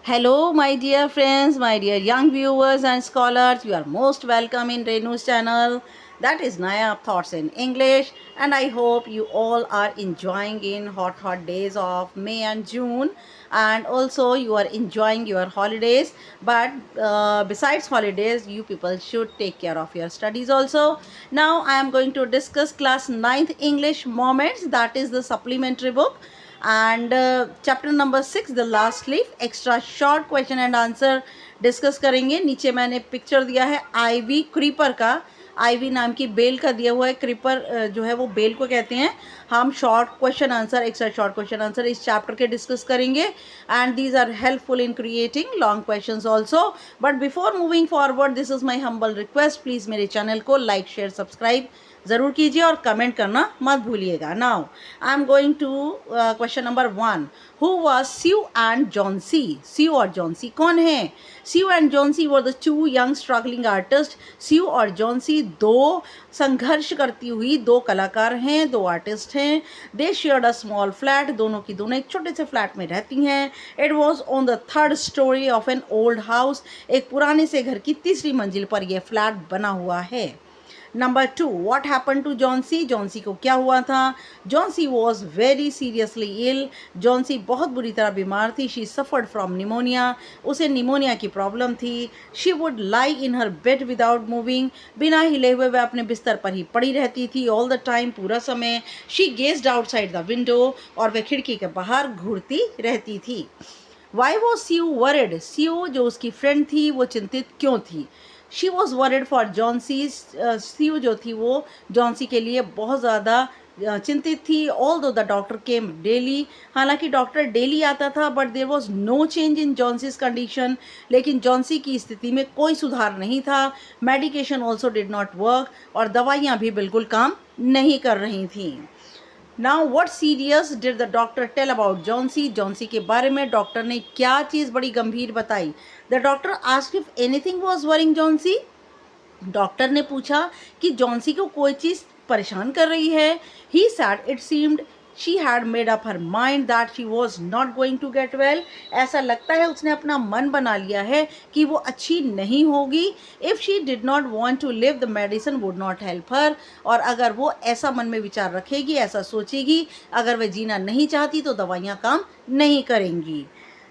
Hello, my dear friends, my dear young viewers and scholars. You are most welcome in Renu's channel. That is Naya Thoughts in English, and I hope you all are enjoying in hot days of May and June, and also you are enjoying your holidays. But besides holidays, you people should take care of your studies also. Now I am going to discuss class 9th English moments. That is the supplementary book and chapter number 6 the last leaf extra short question and answer discuss करेंगे। नीचे मैंने picture दिया है ivy creeper का, ivy नाम की bell का दिया हुआ है। क्रीपर जो है वो बेल को कहते हैं। हम short question answer, extra short question answer इस चैप्टर के डिस्कस करेंगे and these are helpful in creating long questions also. But before moving forward, this is my humble request, please मेरे चैनल को लाइक शेयर सब्सक्राइब ज़रूर कीजिए और comment करना मत भूलिएगा। Now I am going to question number 1। Who was Sue and Johnsy? Sue और Johnsy कौन है? Sue and Johnsy were the two young struggling artist. Sue और जॉन्सी दो संघर्ष करती हुई दो कलाकार हैं, दो आर्टिस्ट हैं। दे शेयर्ड अ स्मॉल फ्लैट, दोनों की दोनों एक छोटे से फ्लैट में रहती हैं। It was on the third story of an old house, एक पुराने से घर की तीसरी मंजिल पर यह फ्लैट बना हुआ है। Number 2, what happen to Johnsy? Johnsy को क्या हुआ था? Johnsy was very seriously ill, Johnsy बहुत बुरी तरह बीमार थी। शी सफर्ड फ्रॉम निमोनिया, उसे निमोनिया की प्रॉब्लम थी। She would lie in her bed without moving, बिना हिले हुए वह अपने बिस्तर पर ही पड़ी रहती थी ऑल द टाइम, पूरा समय। She gazed outside the window, और वह खिड़की के बाहर घूरती रहती थी। Why was Sue worried? Sue जो उसकी फ्रेंड थी वो चिंतित क्यों थी? She was worried for Johnsy, Sue जो थी वो जॉन्सी के लिए बहुत ज़्यादा चिंतित थी। Although the doctor came daily, हालांकि डॉक्टर डेली आता था, but there was no change in Johnsy's condition, लेकिन जॉन्सी की स्थिति में कोई सुधार नहीं था। Medication also did not work, और दवाइयाँ भी बिल्कुल काम नहीं कर रही थीं। Now what serious did the doctor tell about Johnsy? Johnsy के बारे में डॉक्टर ने क्या चीज़ बड़ी गंभीर बताई? The doctor asked if anything was worrying Johnsy. Doctor ने पूछा कि जॉन्सी को कोई चीज़ परेशान कर रही है। He said it seemed she had made up her mind that she was not going to get well. ऐसा लगता है उसने अपना मन बना लिया है कि वो अच्छी नहीं होगी। If she did not want to live the medicine would not help her, और अगर वो ऐसा मन में विचार रखेगी, ऐसा सोचेगी, अगर वह जीना नहीं चाहती तो दवाइयाँ काम नहीं करेंगी।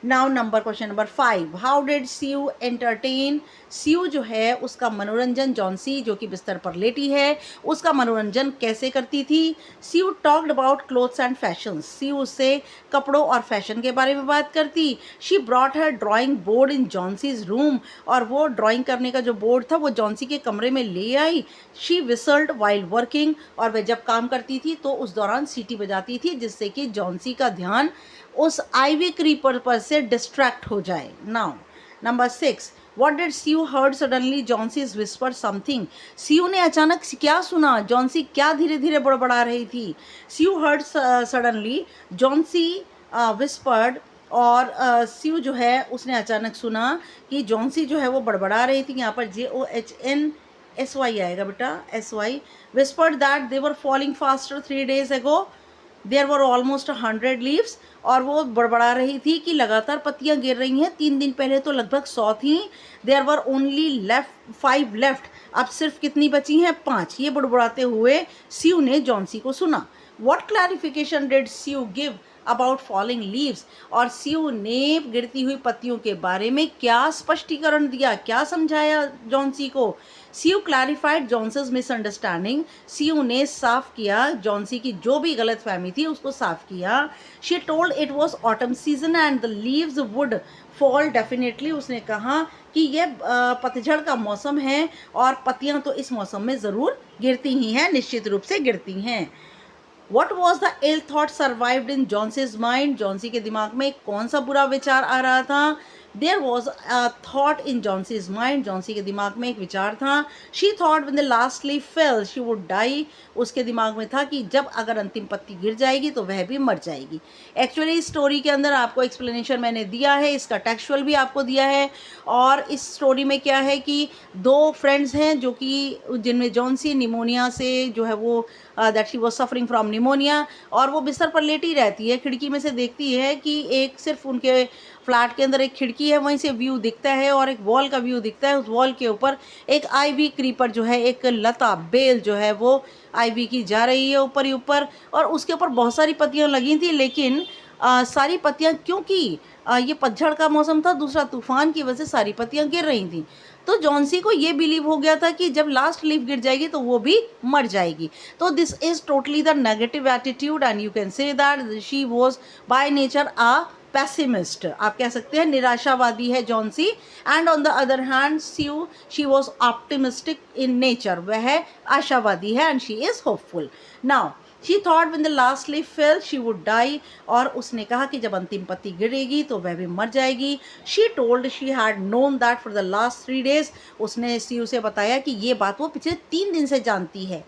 Now question number 5, how did Sue entertain? Sue जो है उसका मनोरंजन जॉन्सी जो कि बिस्तर पर लेटी है उसका मनोरंजन कैसे करती थी? Sue talked about clothes and fashion, Sue उससे कपड़ों और फैशन के बारे में बात करती। She brought her drawing board in Johnsy's room, और वो ड्राइंग करने का जो बोर्ड था वो जॉन्सी के कमरे में ले आई। शी विसल्ड वाइल वर्किंग, और वह जब काम करती थी तो उस दौरान सीटी बजाती थी जिससे कि जॉन्सी का ध्यान उस आईवी क्रीपर पर से डिस्ट्रैक्ट हो जाए। Now number 6, what did Sue heard suddenly? Johnsy's whisper something, Sue ने अचानक क्या सुना? जॉन्सी क्या धीरे धीरे बड़बड़ा रही थी? स्यू हर्ड सडनली, जॉन्सी विस्पर्ड, और स्यू जो है उसने अचानक सुना कि जॉन्सी जो है वो बड़बड़ा रही थी। यहाँ पर JOHNSY आएगा बेटा, SY। Whispered that they were falling faster 3 days ago, there were almost 100 leaves, और वो बड़बड़ा रही थी कि लगातार पत्तियां गिर रही हैं। 3 दिन पहले तो लगभग 100 थी। देयर वर ओनली 5 लेफ्ट, अब सिर्फ कितनी बची हैं? 5। ये बड़बड़ाते हुए स्यू ने जॉन्सी को सुना। What clarification did Sue give about falling leaves? और स्यू ने गिरती हुई पत्तियों के बारे में क्या स्पष्टीकरण दिया, क्या समझाया जॉन्सी को? स्यू क्लैरिफाइड जॉन्सन्स मिसअंडरस्टैंडिंग, स्यू ने साफ किया जॉन्सी की जो भी गलत फहमी थी उसको साफ किया। She told it was autumn season and the leaves would fall definitely, उसने कहा कि यह पतझड़ का मौसम है और पत्तियां तो इस मौसम में ज़रूर गिरती ही हैं, निश्चित रूप से गिरती हैं। What was the ill thought survived in Johnson's mind? Johnsy के दिमाग में कौन सा बुरा विचार आ रहा था? There was a thought in Johnson's mind. Johnsy के दिमाग में एक विचार था। She thought when the last leaf fell, she would die. उसके दिमाग में था कि जब अगर अंतिम पत्ती गिर जाएगी तो वह भी मर जाएगी। एक्चुअली इस स्टोरी के अंदर आपको एक्सप्लेनेशन मैंने दिया है, इसका टेक्सचुअल भी आपको दिया है। और इस स्टोरी में क्या है कि दो फ्रेंड्स हैं जो कि जिनमें जॉन्सी निमोनिया से जो है वो that she was suffering from pneumonia, और वो बिस्तर पर लेटी रहती है। खिड़की में से देखती है कि एक सिर्फ उनके फ्लैट के अंदर एक खिड़की है, वहीं से व्यू दिखता है और एक वॉल का व्यू दिखता है। उस वॉल के ऊपर एक आईवी क्रीपर जो है, एक लता बेल जो है वो आईवी की जा रही है ऊपर ही ऊपर, और उसके ऊपर बहुत सारी पत्तियां लगी थी, लेकिन सारी पत्तियां, क्योंकि ये पतझड़ का मौसम था, दूसरा तूफान की वजह से सारी पत्तियां गिर रही थी। तो जॉन्सी को ये बिलीव हो गया था कि जब लास्ट लीफ गिर जाएगी तो वो भी मर जाएगी। तो this is totally the negative attitude and you can say that she was by nature a pessimist. आप कह सकते हैं निराशावादी है Johnsy. And on the other hand Sue, she was optimistic in nature, वह आशावादी है and she is hopeful. Now she thought when the last leaf fell she would die, और उसने कहा कि जब अंतिम पत्ती गिरेगी तो वह भी मर जाएगी। She told she had known that for the last 3 days, उसने सी उसे बताया कि ये बात वो पिछले 3 दिन से जानती है।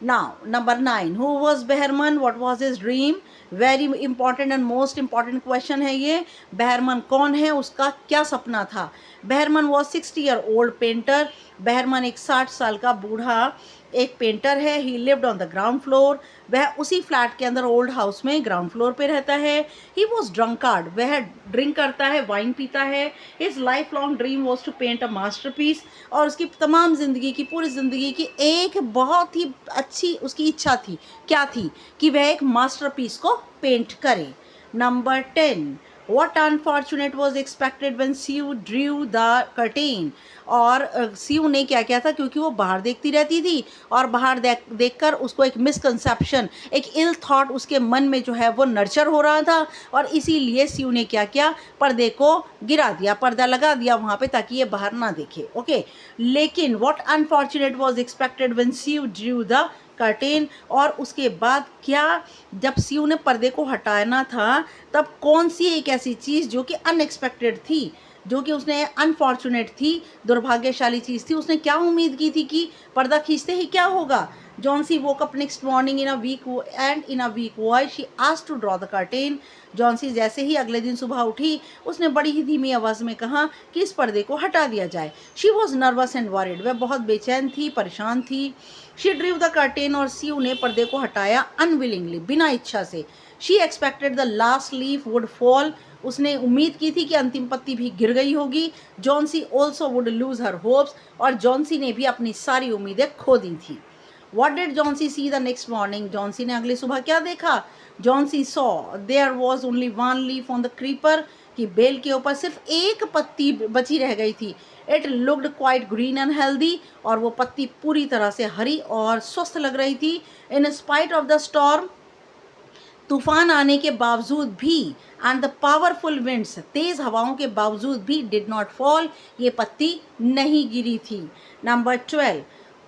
Now, number 9, who was Behrman? What was his dream? Very important and most important question है ये। बेहरमन कौन है, उसका क्या सपना था? Behrman was 60-year-old painter। Behrman एक 60 साल का बूढ़ा एक पेंटर है। He lived on the ground floor, वह उसी फ्लैट के अंदर ओल्ड हाउस में ग्राउंड फ्लोर पे रहता है। ही वॉज ड्रंकार्ड, वह ड्रिंक करता है, वाइन पीता है। His lifelong dream was to paint a masterpiece, और उसकी तमाम ज़िंदगी की, पूरी ज़िंदगी की एक बहुत ही अच्छी उसकी इच्छा थी। क्या थी? कि वह एक मास्टरपीस को पेंट करे। Number 10, What unfortunate was expected when Sue drew the curtain? और सीयू ने क्या किया था, क्योंकि वो बाहर देखती रहती थी और बाहर देखकर उसको एक मिसकंसेप्शन, एक इल थॉट उसके मन में जो है वो नर्चर हो रहा था, और इसीलिए सीयू ने क्या किया, पर्दे को गिरा दिया, पर्दा लगा दिया वहाँ पे ताकि ये बाहर ना देखे। ओके, लेकिन what unfortunate was expected when Sue drew the curtain, और उसके बाद क्या, जब सीयू ने पर्दे को हटाना था तब कौन सी एक ऐसी चीज़ जो कि अनएक्सपेक्टेड थी, जो कि उसने अनफॉर्चुनेट थी, दुर्भाग्यशाली चीज़ थी। उसने क्या उम्मीद की थी कि पर्दा खींचते ही क्या होगा। Johnsy woke up next morning in a weak voice she asked to draw the curtain। Johnsy जैसे ही अगले दिन सुबह उठी, उसने बड़ी ही धीमी आवाज़ में कहा कि इस पर्दे को हटा दिया जाए। She was nervous and worried, वह बहुत बेचैन थी, परेशान थी। शी ड्रीव द कर्टेन, और सीयू ने पर्दे को हटाया अनविलिंगली, बिना इच्छा से। She expected the last leaf would fall, उसने उम्मीद की थी कि अंतिम पत्ती भी गिर गई होगी। Johnsy also would lose her hopes, और जॉन्सी ने भी अपनी सारी उम्मीदें खो दी थी। What did Johnsy see the next morning? Johnsy ने अगली सुबह क्या देखा? Johnsy saw there was only one leaf on the creeper, कि बेल के ऊपर सिर्फ एक पत्ती बची रह गई थी। It looked quite green and healthy, और वो पत्ती पूरी तरह से हरी और स्वस्थ लग रही थी। In spite of the storm, तूफान आने के बावजूद भी, एंड द पावरफुल विंड्स, तेज़ हवाओं के बावजूद भी, डिड नॉट फॉल, ये पत्ती नहीं गिरी थी। Number 12,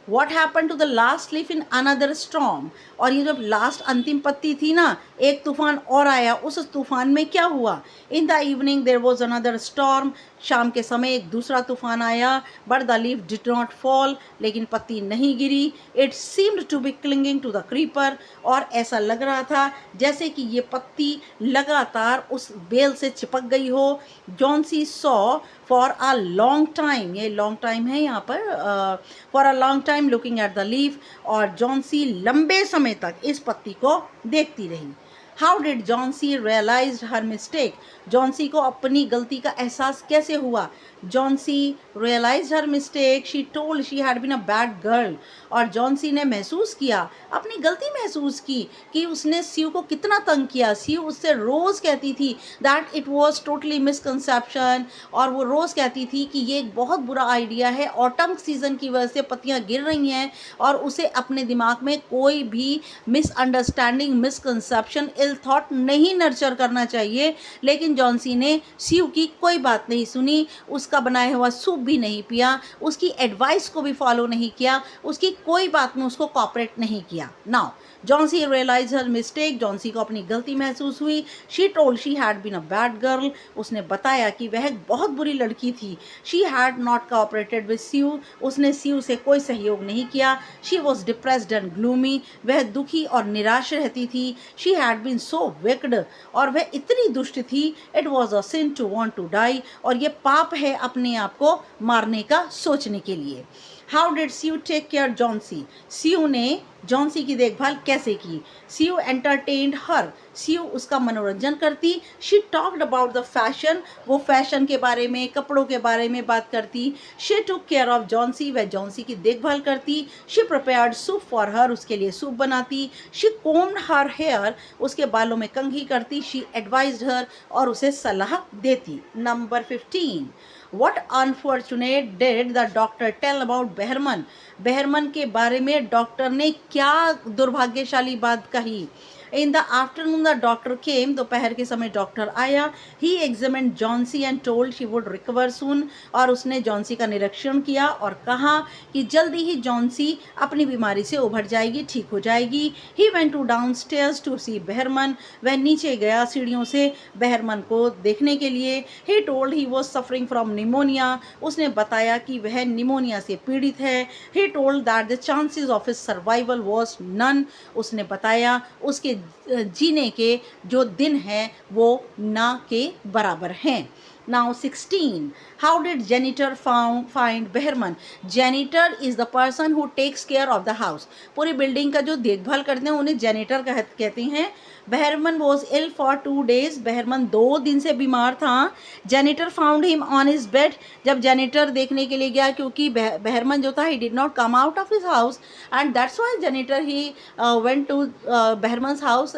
what happen to the last leaf in another storm, और ये जब लास्ट अंतिम पत्ती थी ना, एक तूफान और आया, उस तूफान में क्या हुआ? In the evening there was another storm, शाम के समय एक दूसरा तूफान आया। But the leaf did not fall, लेकिन पत्ती नहीं गिरी। It seemed to be clinging to the creeper, और ऐसा लग रहा था जैसे कि ये पत्ती लगातार उस बेल से चिपक गई हो। Johnsy saw for a long time, ये लॉन्ग टाइम है यहाँ पर, for a long time looking at the leaf, और जॉन्सी लंबे समय तक इस पत्ती को देखती रही। How did Johnsy realise her mistake, Johnsy को अपनी गलती का एहसास कैसे हुआ? Johnsy realise her mistake, she told she had been a bad girl, और जॉन्सी ने महसूस किया, अपनी गलती महसूस की कि उसने सीयू को कितना तंग किया। सीयू उससे रोज़ कहती थी that it was totally misconception, और वो रोज़ कहती थी कि ये एक बहुत बुरा आइडिया है, ऑटम सीज़न की वजह से पत्तियाँ गिर रही हैं, और उसे अपने दिमाग में कोई भी मिसअंडरस्टैंडिंग, मिसकंसेप्शन, इल थॉट नहीं नर्चर करना चाहिए। लेकिन जॉन्सी ने सीयू की कोई बात नहीं सुनी, उसका बनाया हुआ सूप भी नहीं पिया, उसकी एडवाइस को भी फॉलो नहीं किया, उसकी कोई बात में उसको कॉपरेट नहीं किया। Now Johnsy realise her mistake, Johnsy को अपनी गलती महसूस हुई। She told she had been a bad girl, उसने बताया कि वह एक बहुत बुरी लड़की थी। She had not cooperated with Sue, उसने सीयू से कोई सहयोग नहीं किया। She was depressed and gloomy, वह दुखी और निराश रहती थी। She had been so wicked, और वह इतनी दुष्ट थी। It was a sin to want to die, और ये पाप है अपने आप को मारने का सोचने के लिए। How did Sue take care Johnsy, Sue ने जॉन्सी की देखभाल कैसे की। सीयू एंटरटेन्ड हर, सीयू उसका मनोरंजन करती। She talked about the fashion, वो फैशन के बारे में, कपड़ों के बारे में बात करती। She took care of Johnsy, वह जॉन्सी की देखभाल करती। She prepared soup for her, उसके लिए सूप बनाती। शी कोम्ड हर हेयर, उसके बालों में कंघी करती। शी एडवाइज्ड हर, और उसे सलाह देती। Number 15, What unfortunate did the doctor tell about Behrman, Behrman के बारे में डॉक्टर ने क्या दुर्भाग्यशाली बात कही। In the afternoon the doctor came, दोपहर के समय डॉक्टर आया। He examined Johnsy and told she would recover soon, और उसने जॉन्सी का निरीक्षण किया और कहा कि जल्दी ही जॉन्सी अपनी बीमारी से उभर जाएगी, ठीक हो जाएगी। He went to downstairs to see Behrman, वह नीचे गया सीढ़ियों से बेहरमन को देखने के लिए। He told he was suffering from pneumonia, उसने बताया कि वह निमोनिया से पीड़ित है। He told that the chances of his survival was none, उसने बताया उसके जीने के जो दिन हैं वो ना के बराबर हैं। Now 16. How did janitor find Behrman? Janitor is the person who takes care of the house. पूरी बिल्डिंग का जो देखभाल करते हैं उन्हें जैनिटर कहते हैं। Behrman was ill for 2 days, Behrman 2 दिन से बीमार था। Janitor found him on his bed, जब जैनिटर देखने के लिए गया, क्योंकि बेहरमन जो था he did not come out of his house, and that's why janitor he went to Behrman's house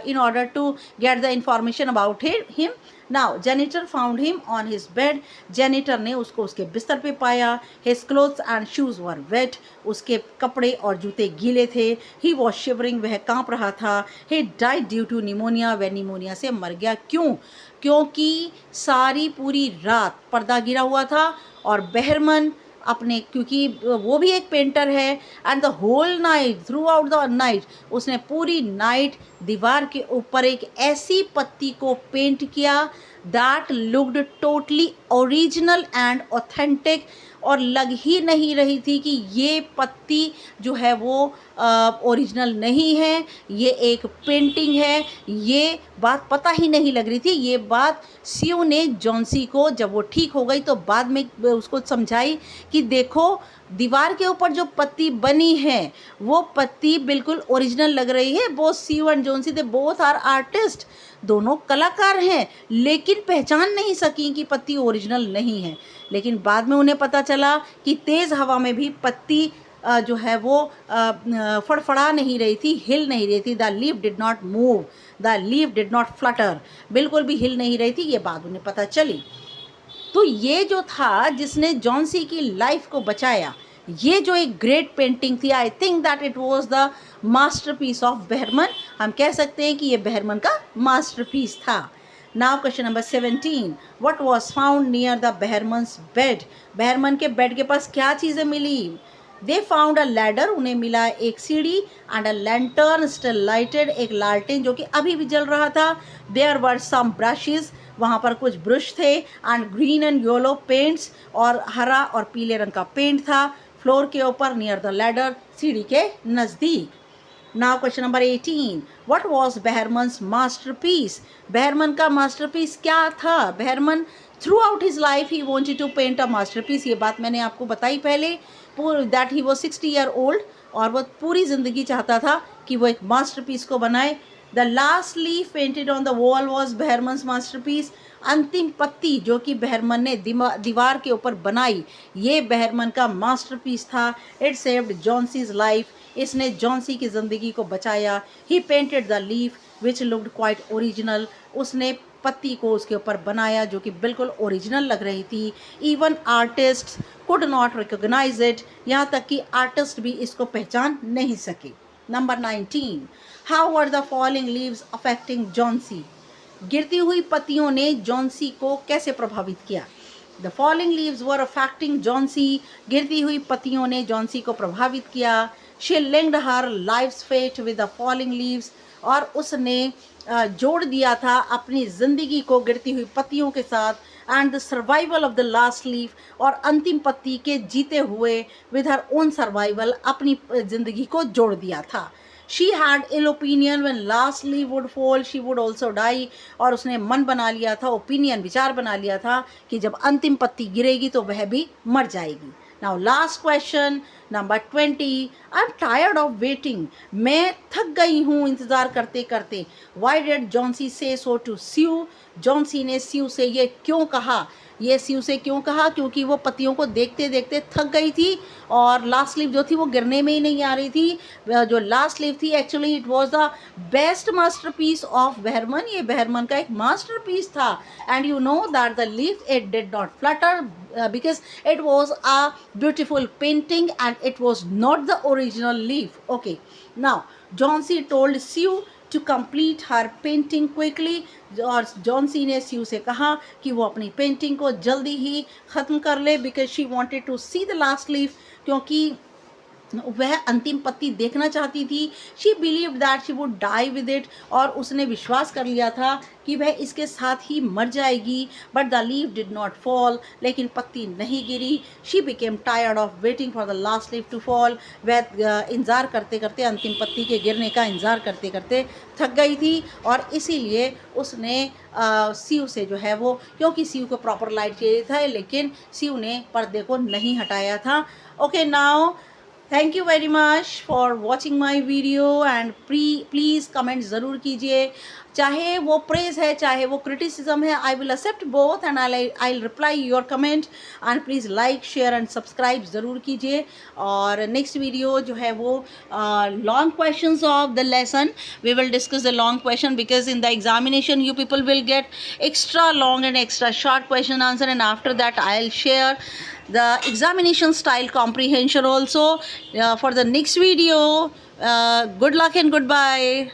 in order to get the information about him. Now janitor found him on his bed, janitor ने उसको उसके बिस्तर पे पाया। his clothes and shoes were wet, उसके कपड़े और जूते गीले थे। he was shivering, वह कांप रहा था। he died due to pneumonia, वह निमोनिया से मर गया। क्यों? क्योंकि सारी पूरी रात पर्दा गिरा हुआ था और बेहरमन अपने, क्योंकि वो भी एक पेंटर है, and the whole night, throughout the night, उसने पूरी नाइट दीवार के ऊपर एक ऐसी पत्ती को पेंट किया that looked totally original and authentic, और लग ही नहीं रही थी कि ये पत्ती जो है वो ओरिजिनल नहीं है, ये एक पेंटिंग है। ये बात पता ही नहीं लग रही थी। ये बात सीयू ने जॉन्सी को, जब वो ठीक हो गई तो बाद में उसको समझाई कि देखो दीवार के ऊपर जो पत्ती बनी है वो पत्ती बिल्कुल ओरिजिनल लग रही है। Both Sue and Johnsy, they both are artist, दोनों कलाकार हैं, लेकिन पहचान नहीं सकी कि पत्ती ओरिजिनल नहीं है। लेकिन बाद में उन्हें पता चला कि तेज़ हवा में भी पत्ती जो है वो फड़फड़ा नहीं रही थी, हिल नहीं रही थी। The leaf did not move, the leaf did not Flutter, बिल्कुल भी हिल नहीं रही थी। ये बात उन्हें पता चली। तो ये जो था जिसने जॉन्सी की लाइफ को बचाया, ये जो एक ग्रेट पेंटिंग थी, I think that it was the masterpiece of Behrman. हम कह सकते हैं कि ये बेहरमन का मास्टरपीस था। Now question number 17, what was found near the Behrman's bed? Behrman के बेड के पास क्या चीज़ें मिली? दे फाउंड अ लैडर, उन्हें मिला एक सीढ़ी, and a lantern still lighted, एक लालटेन जो कि अभी भी जल रहा था। देयर वर सम ब्रशेस, वहाँ पर कुछ ब्रश थे, and green and yellow paints, और हरा और पीले रंग का पेंट था फ्लोर के ऊपर नियर द लैडर, सीढ़ी के नज़दीक। Now question number 18, what was Behrman's masterpiece? Behrman का मास्टरपीस क्या था? Behrman throughout his life he wanted to paint a masterpiece, ये बात मैंने आपको बताई पहले, that he was 60 year old, और वो पूरी ज़िंदगी चाहता था कि वो एक मास्टरपीस को बनाए। The last leaf painted on the wall was Behrman's masterpiece, अंतिम पत्ती जो कि बेहरमन ने दीवार के ऊपर बनाई, ये बेहरमन का मास्टरपीस था। इट सेव्ड जॉन्सीज लाइफ, इसने जॉन्सी की ज़िंदगी को बचाया। He painted the leaf which looked quite original, उसने पत्ती को उसके ऊपर बनाया जो कि बिल्कुल ओरिजिनल लग रही थी। Even artist could not recognise it, यहाँ तक कि आर्टिस्ट भी इसको पहचान नहीं सके। Number 19, how were the falling leaves affecting Johnsy? गिरती हुई पत्तियों ने जॉन्सी को कैसे प्रभावित किया? The falling leaves were affecting Johnsy, गिरती हुई पत्तियों ने जॉन्सी को प्रभावित किया। She linked her life's fate with the falling leaves, और उसने जोड़ दिया था अपनी ज़िंदगी को गिरती हुई पत्तियों के साथ, and the survival of the last leaf, और अंतिम पत्ती के जीते हुए विद हर ओन सर्वाइवल, अपनी ज़िंदगी को जोड़ दिया था। She had ill opinion when last leaf would fall she would also die, और उसने मन बना लिया था, ओपिनियन विचार बना लिया था कि जब अंतिम पत्ती गिरेगी तो वह भी मर जाएगी। Now last question, number 20, I am tired of waiting, मैं थक गई हूँ इंतज़ार करते करते। वाई डिड जॉन्सी से सो टू स्यू, जॉन्सी ने स्यू से ये क्यों कहा, ये स्यू से क्यों कहा, क्योंकि वो पत्तियों को देखते देखते थक गई थी और लास्ट लीफ जो थी वो गिरने में ही नहीं आ रही थी। जो लास्ट लीफ थी actually it was the best masterpiece of Behrman, ये बहरमन का एक मास्टरपीस था। And you know that the leaf it did not flutter because it was a beautiful painting and it was not the original leaf. Okay, now Johnsy told Sue to complete her painting quickly, और Johnsy ने स्यू से कहा कि वो अपनी painting को जल्दी ही ख़त्म कर ले, because she wanted to see the last leaf, क्योंकि वह अंतिम पत्ती देखना चाहती थी। She believe that she would die with it, और उसने विश्वास कर लिया था कि वह इसके साथ ही मर जाएगी। But the leaf did not fall, लेकिन पत्ती नहीं गिरी। She became tired of waiting for the last leaf to fall, वह इंतज़ार करते करते, अंतिम पत्ती के गिरने का इंतज़ार करते करते थक गई थी, और इसीलिए उसने सीयू से जो है वो, क्योंकि सीयू को प्रॉपर लाइट चाहिए था, लेकिन सीयू ने पर्दे को नहीं हटाया था। Okay, now thank you very much for watching my video, and please comment ज़रूर कीजिए, चाहे वो प्रेज़ है चाहे वो क्रिटिसिज्म है, I will accept both and I reply your comment. And please like share and subscribe ज़रूर कीजिए। और नेक्स्ट वीडियो जो है वो long questions of the lesson, we will discuss the long question, because in the examination you people will get extra long and extra short question answer, and after that I'll share the examination style comprehension also for the next video. Good luck and goodbye.